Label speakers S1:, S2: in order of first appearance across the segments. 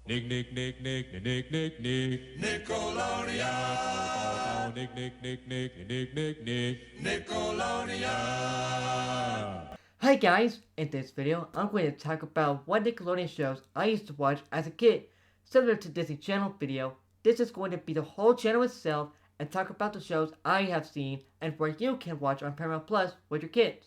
S1: Nick, Nick, Nick, Nick, Nick, Nick, Nick. Nickelodeon. Nick, Nick, Nick, Nick, Nick, Nick, Nick. Nickelodeon.
S2: Hi guys, in this video I'm going to talk about what Nickelodeon shows I used to watch as a kid. Similar to Disney Channel video, this is going to be the whole channel itself and talk about the shows I have seen and where you can watch on Paramount Plus with your kids.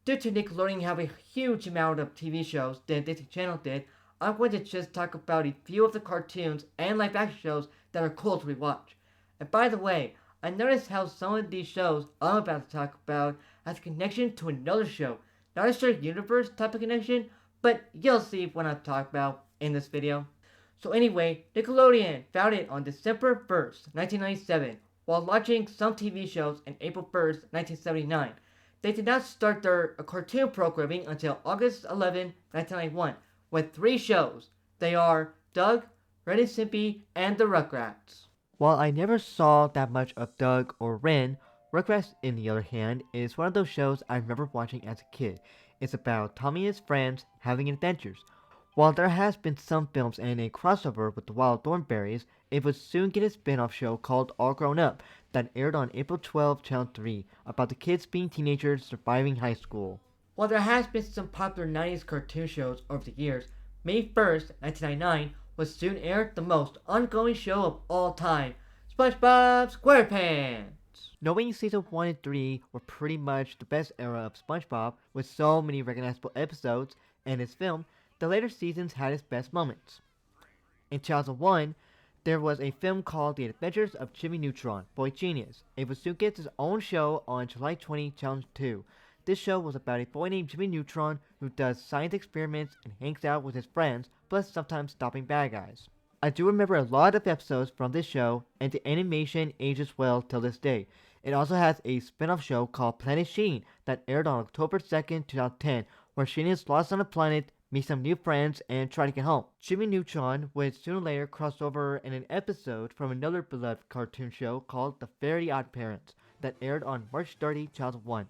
S2: Due to Nickelodeon having a huge amount of TV shows than Disney Channel did, I'm going to just talk about a few of the cartoons and live action shows that are cool to rewatch. And by the way, I noticed how some of these shows I'm about to talk about has a connection to another show. Not a shared universe type of connection, but you'll see what I'm talking about in this video. So anyway, Nickelodeon founded on December 1st, 1997, while launching some TV shows on April 1st, 1979. They did not start their cartoon programming until August 11, 1991, with 3 shows. They are Doug, Ren and Stimpy, and the Rugrats. While I never saw that much of Doug or Ren, Rugrats, in the other hand, is one of those shows I remember watching as a kid. It's about Tommy and his friends having adventures. While there has been some films and a crossover with the Wild Thornberrys, it would soon get a spin-off show called All Grown Up that aired on April 12, Channel 3, about the kids being teenagers surviving high school. While there has been some popular 90s cartoon shows over the years, May 1st, 1999 was soon aired the most ongoing show of all time, SpongeBob SquarePants. Knowing season 1 and 3 were pretty much the best era of SpongeBob, with so many recognizable episodes and its film, the later seasons had its best moments. In 2001, there was a film called The Adventures of Jimmy Neutron, Boy Genius. It would soon get its own show on July 20, Channel 2. This show was about a boy named Jimmy Neutron who does science experiments and hangs out with his friends, plus sometimes stopping bad guys. I do remember a lot of episodes from this show, and the animation ages well till this day. It also has a spin-off show called Planet Sheen that aired on October 2nd, 2010, where Sheen is lost on a planet, meet some new friends, and try to get home. Jimmy Neutron would soon later cross over in an episode from another beloved cartoon show called The Very Odd Parents that aired on March 30, 2001.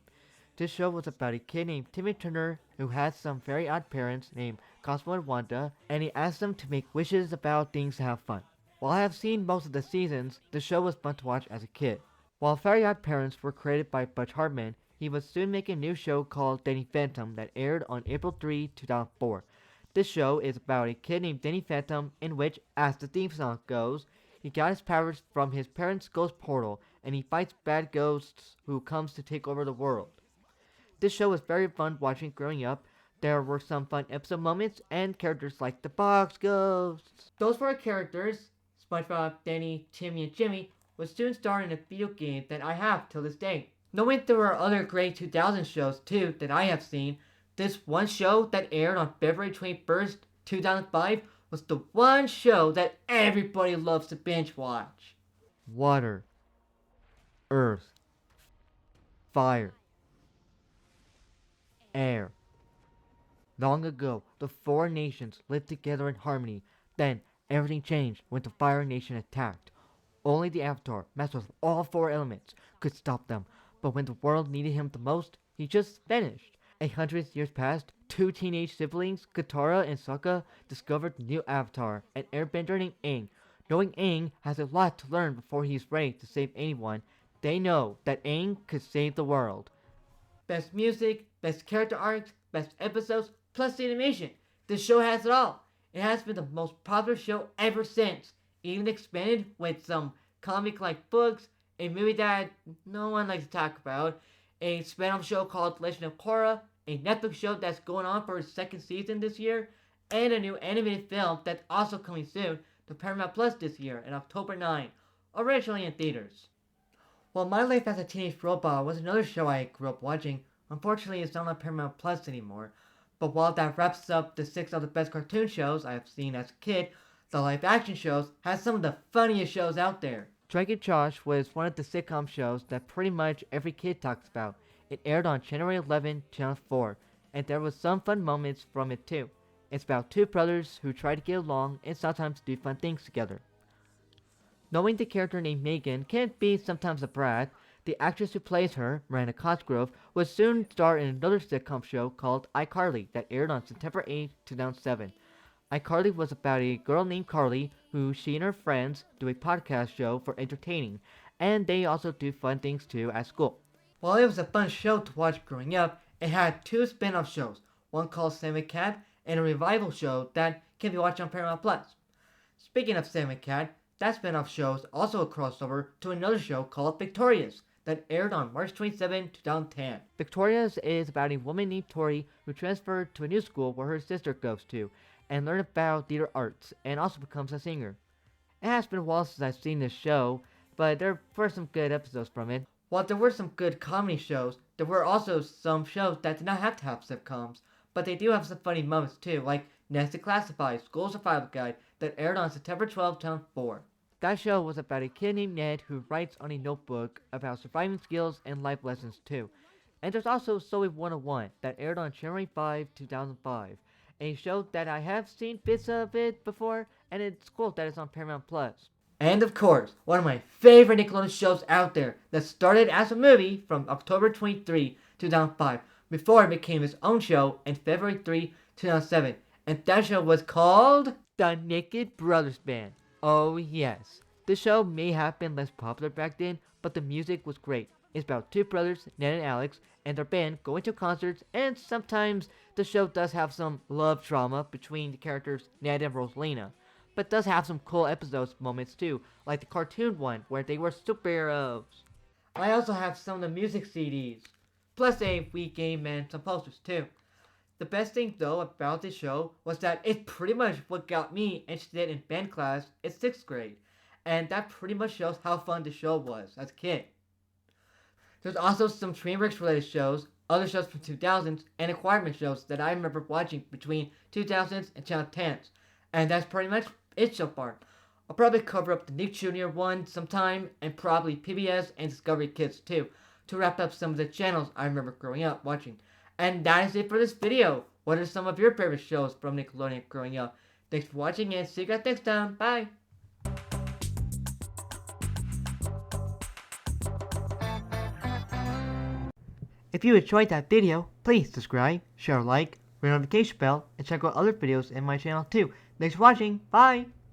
S2: This show was about a kid named Timmy Turner who has some very odd parents named Cosmo and Wanda, and he asks them to make wishes about things to have fun. While I have seen most of the seasons, the show was fun to watch as a kid. While Very Odd Parents were created by Butch Hartman, he would soon make a new show called Danny Phantom that aired on April 3, 2004. This show is about a kid named Danny Phantom in which, as the theme song goes, he got his powers from his parents' ghost portal and he fights bad ghosts who comes to take over the world. This show was very fun watching growing up. There were some fun episode moments and characters like the Box Ghosts. Those 4 characters, SpongeBob, Danny, Timmy, and Jimmy, would soon star in a video game that I have till this day. Knowing there were other great 2000 shows too that I have seen, this one show that aired on February 21st, 2005 was the one show that everybody loves to binge watch. Water, Earth, Fire, Air. Long ago, the 4 nations lived together in harmony. Then, everything changed when the Fire Nation attacked. Only the Avatar, master of all 4 elements, could stop them. But when the world needed him the most, he just vanished. 100 years passed, 2 teenage siblings, Katara and Sokka, discovered the new Avatar, an airbender named Aang. Knowing Aang has a lot to learn before he's ready to save anyone, they know that Aang could save the world. Best music, best character arcs, best episodes, plus the animation. This show has it all. It has been the most popular show ever since. Even expanded with some comic-like books, a movie that no one likes to talk about, a spin-off show called Legend of Korra, a Netflix show that's going on for its 2nd season this year, and a new animated film that's also coming soon to Paramount Plus this year on October 9, originally in theaters. Well, My Life as a Teenage Robot was another show I grew up watching. Unfortunately, it's not on Paramount Plus anymore. But while that wraps up the 6 of the best cartoon shows I have seen as a kid, the live action shows has some of the funniest shows out there. Drake and Josh was one of the sitcom shows that pretty much every kid talks about. It aired on January 11, Channel 4, and there was some fun moments from it too. It's about 2 brothers who try to get along and sometimes do fun things together. Knowing the character named Megan can be sometimes a brat, the actress who plays her, Miranda Cosgrove, would soon star in another sitcom show called iCarly that aired on September 8, 2007. iCarly was about a girl named Carly who she and her friends do a podcast show for entertaining, and they also do fun things too at school. While it was a fun show to watch growing up, it had two spin-off shows, one called Sam and Cat and a revival show that can be watched on Paramount Plus. Speaking of Sam and Cat, that spin-off show is also a crossover to another show called Victorious that aired on March 27, 2010. Victorious is about a woman named Tori who transferred to a new school where her sister goes to and learn about theater arts and also becomes a singer. It has been a while since I've seen this show, but there were some good episodes from it. While there were some good comedy shows, there were also some shows that did not have to have sitcoms, but they do have some funny moments too, like Nested Classified School Survival Guide that aired on September 12, 2004. That show was about a kid named Ned who writes on a notebook about surviving skills and life lessons too. And there's also Zoe 101 that aired on January 5, 2005, a show that I have seen bits of it before, and it's cool that it's on Paramount Plus. And of course, one of my favorite Nickelodeon shows out there that started as a movie from October 23, 2005, before it became its own show in February 3, 2007. And that show was called The Naked Brothers Band. Oh yes, the show may have been less popular back then, but the music was great. It's about two brothers, Ned and Alex, and their band going to concerts, and sometimes the show does have some love drama between the characters Ned and Rosalina, but does have some cool episodes moments too, like the cartoon one where they were superheroes. I also have some of the music CDs, plus a Wii game and some posters too. The best thing though about this show was that it's pretty much what got me interested in band class in 6th grade, and that pretty much shows how fun the show was as a kid. There's also some DreamWorks related shows, other shows from 2000s, and requirement shows that I remember watching between 2000s and 2010s, and that's pretty much it so far. I'll probably cover up the Nick Jr. one sometime, and probably PBS and Discovery Kids too, to wrap up some of the channels I remember growing up watching. And that is it for this video. What are some of your favorite shows from Nickelodeon growing up? Thanks for watching and see you guys next time. Bye! If you enjoyed that video, please subscribe, share a like, ring the notification bell, and check out other videos in my channel too. Thanks for watching. Bye!